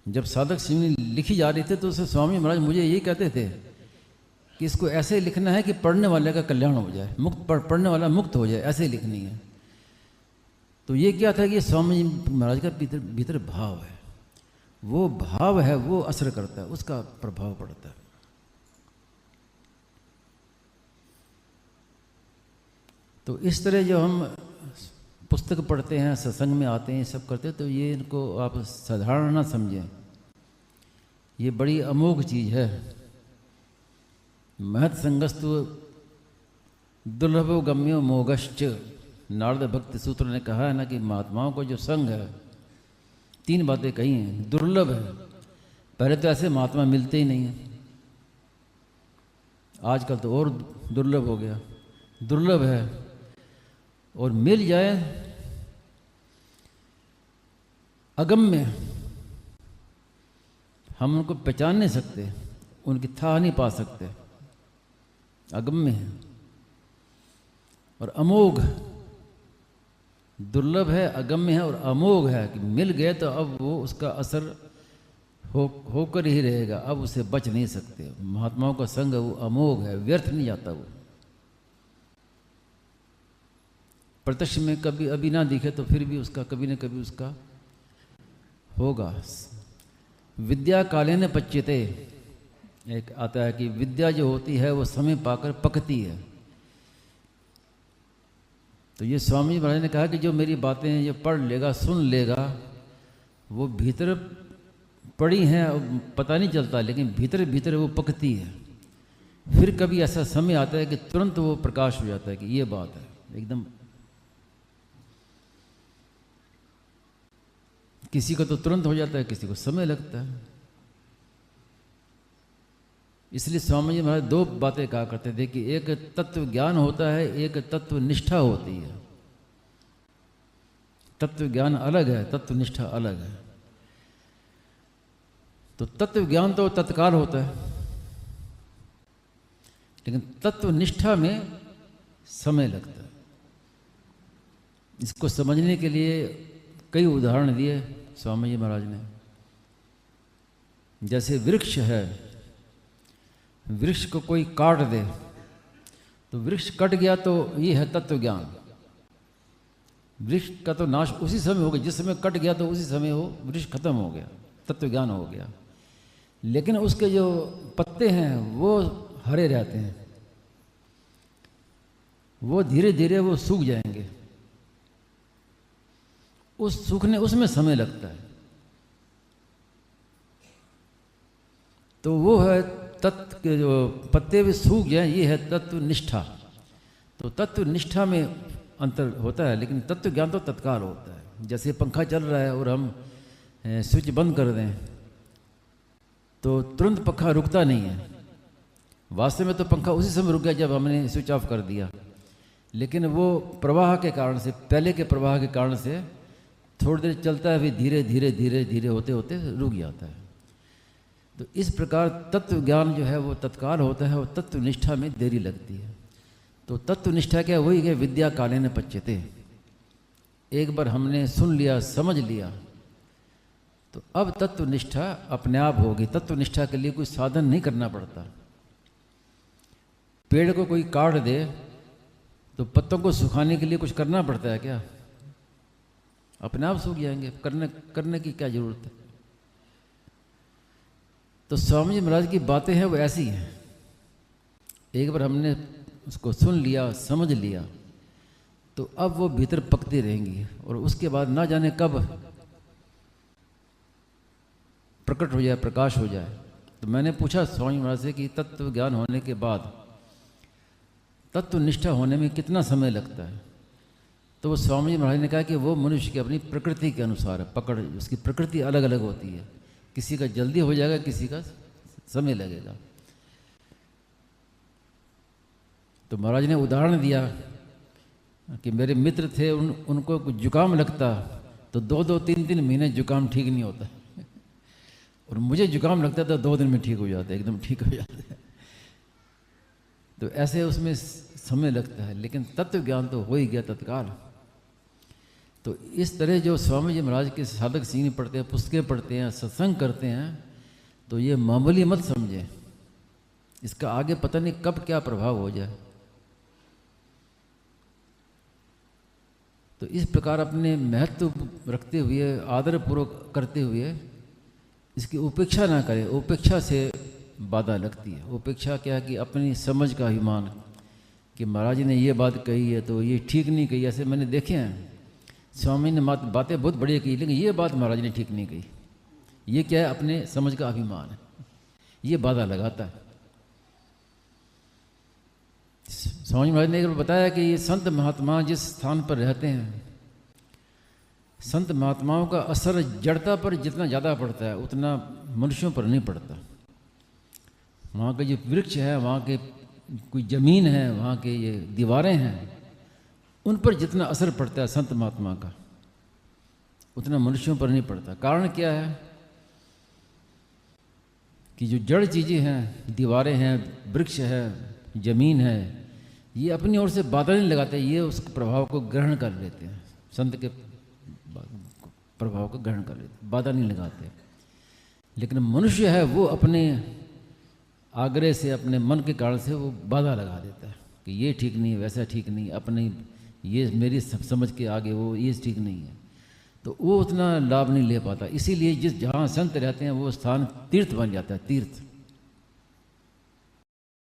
जब साधक शिवनी लिखी जा रही थी तो उसे स्वामी महाराज मुझे यही कहते थे कि इसको ऐसे लिखना है कि पढ़ने वाले का कल्याण हो जाए, पढ़ने वाला मुक्त हो जाए, ऐसे लिखनी है। तो ये क्या था कि स्वामी महाराज का भीतर भाव है, वो भाव है, वो असर करता है, उसका प्रभाव पड़ता है। तो इस तरह जो हम पुस्तक पढ़ते हैं, सत्संग में आते हैं, सब करते हैं, तो ये इनको आप साधारण ना समझें, ये बड़ी अमोघ चीज़ है। महत संगस्तु दुर्लभो गम्यो मोगश्च, नारद भक्ति सूत्र ने कहा है ना कि महात्माओं को जो संग है, 3 बातें कही हैं। दुर्लभ है, पहले तो ऐसे महात्मा मिलते ही नहीं हैं, आजकल तो और दुर्लभ हो गया। दुर्लभ है, और मिल जाए अगम्य, हम उनको पहचान नहीं सकते, उनकी था नहीं पा सकते, अगम्य है। और अमोघ, दुर्लभ है, अगम्य है और अमोघ है कि मिल गए तो अब वो उसका असर होकर ही रहेगा, अब उसे बच नहीं सकते। महात्माओं का संग वो अमोघ है, व्यर्थ नहीं जाता। वो प्रत्यक्ष में कभी अभी ना दिखे तो फिर भी उसका कभी न कभी उसका होगा। विद्या कालेन पच्यते, एक आता है कि विद्या जो होती है वो समय पाकर पकती है। तो ये स्वामी महाराज ने कहा कि जो मेरी बातें जो पढ़ लेगा, सुन लेगा, वो भीतर पड़ी हैं और पता नहीं चलता, लेकिन भीतर भीतर वो पकती है। फिर कभी ऐसा समय आता है कि तुरंत वो प्रकाश हो जाता है कि ये बात है एकदम। किसी को तो तुरंत हो जाता है, किसी को समय लगता है। इसलिए स्वामी जी महाराज 2 बातें कहा करते थे कि एक तत्व ज्ञान होता है, एक तत्व निष्ठा होती है। तत्व ज्ञान अलग है, तत्व निष्ठा अलग है। तो तत्व ज्ञान तो तत्काल होता है, लेकिन तत्व निष्ठा में समय लगता है। इसको समझने के लिए कई उदाहरण दिए स्वामी जी महाराज ने। जैसे वृक्ष है, वृक्ष को कोई काट दे तो वृक्ष कट गया, तो ये है तत्व ज्ञान। वृक्ष का तो नाश उसी समय हो गया, जिस समय कट गया तो उसी समय वो वृक्ष खत्म हो गया, तत्व ज्ञान हो गया। लेकिन उसके जो पत्ते हैं वो हरे रहते हैं, वो धीरे धीरे वो सूख जाएंगे। उस सूखने उसमें समय लगता है। तो वो है तत्व के जो पत्ते भी सूख जाए, ये है तत्व निष्ठा। तो तत्व निष्ठा में अंतर होता है, लेकिन तत्व ज्ञान तो तत्काल होता है। जैसे पंखा चल रहा है और हम स्विच बंद कर दें तो तुरंत पंखा रुकता नहीं है। वास्तव में तो पंखा उसी समय रुक गया जब हमने स्विच ऑफ कर दिया, लेकिन वो प्रवाह के कारण से, पहले के प्रवाह के कारण से थोड़ी देर चलता है, फिर धीरे धीरे धीरे धीरे होते होते रुक जाता है। तो इस प्रकार तत्व ज्ञान जो है वो तत्काल होता है और तत्व निष्ठा में देरी लगती है। तो तत्व निष्ठा क्या, वही है विद्या कालेन पच्यते। एक बार हमने सुन लिया, समझ लिया, तो अब तत्व निष्ठा अपने आप होगी। तत्व निष्ठा के लिए कोई साधन नहीं करना पड़ता। पेड़ को कोई काट दे तो पत्तों को सुखाने के लिए कुछ करना पड़ता है क्या? अपने आप सूख जाएंगे, करने की क्या जरूरत है? तो स्वामी जी महाराज की बातें हैं वो ऐसी हैं। एक बार हमने उसको सुन लिया, समझ लिया, तो अब वो भीतर पकती रहेंगी और उसके बाद ना जाने कब प्रकट हो जाए, प्रकाश हो जाए। तो मैंने पूछा स्वामी महाराज से कि तत्व ज्ञान होने के बाद तत्व निष्ठा होने में कितना समय लगता है? तो वो स्वामी जी महाराज ने कहा कि वो मनुष्य की अपनी प्रकृति के अनुसार है, पकड़, उसकी प्रकृति अलग अलग होती है। किसी का जल्दी हो जाएगा, किसी का समय लगेगा। तो महाराज ने उदाहरण दिया कि मेरे मित्र थे, उनको कुछ जुकाम लगता तो 2-2, 3-3 महीने जुकाम ठीक नहीं होता, और मुझे जुकाम लगता तो 2 दिन में ठीक हो जाता, एकदम ठीक हो जाता है। तो ऐसे उसमें समय लगता है, लेकिन तत्व ज्ञान तो हो ही गया तत्काल। तो तो इस तरह जो स्वामी जी महाराज के साधक सीखनी पढ़ते हैं, पुस्तकें पढ़ते हैं, सत्संग करते हैं, तो ये मामूली मत समझें। इसका आगे पता नहीं कब क्या प्रभाव हो जाए। तो इस प्रकार अपने महत्व रखते हुए, आदरपूर्वक करते हुए इसकी उपेक्षा ना करें। उपेक्षा से बाधा लगती है। उपेक्षा क्या है कि अपनी समझ का अभिमान, कि महाराज जी ने ये बात कही है तो ये ठीक नहीं कही। ऐसे मैंने देखे हैं, स्वामी ने बातें बहुत बढ़िया की, लेकिन ये बात महाराज ने ठीक नहीं कही। ये क्या है? अपने समझ का अभिमान है, ये बाधा लगाता है। स्वामी महाराज ने बताया कि ये संत महात्मा जिस स्थान पर रहते हैं, संत महात्माओं का असर जड़ता पर जितना ज़्यादा पड़ता है उतना मनुष्यों पर नहीं पड़ता। वहाँ के जो वृक्ष है, वहाँ के कोई ज़मीन है, वहाँ के ये दीवारें हैं, उन पर जितना असर पड़ता है संत महात्मा का, उतना मनुष्यों पर नहीं पड़ता। कारण क्या है कि जो जड़ चीज़ें हैं, दीवारें हैं, वृक्ष है, ज़मीन है, ये अपनी ओर से बाधा नहीं लगाते, ये उस प्रभाव को ग्रहण कर लेते हैं। संत के प्रभाव को ग्रहण कर लेते, बाधा नहीं लगाते। लेकिन मनुष्य है वो अपने आग्रह से, अपने मन के कारण से वो बाधा लगा देता है कि ये ठीक नहीं, वैसा ठीक नहीं, अपने ये मेरी समझ के आगे वो ये ठीक नहीं है, तो वो उतना लाभ नहीं ले पाता। इसीलिए जहाँ संत रहते हैं वो स्थान तीर्थ बन जाता है, तीर्थ।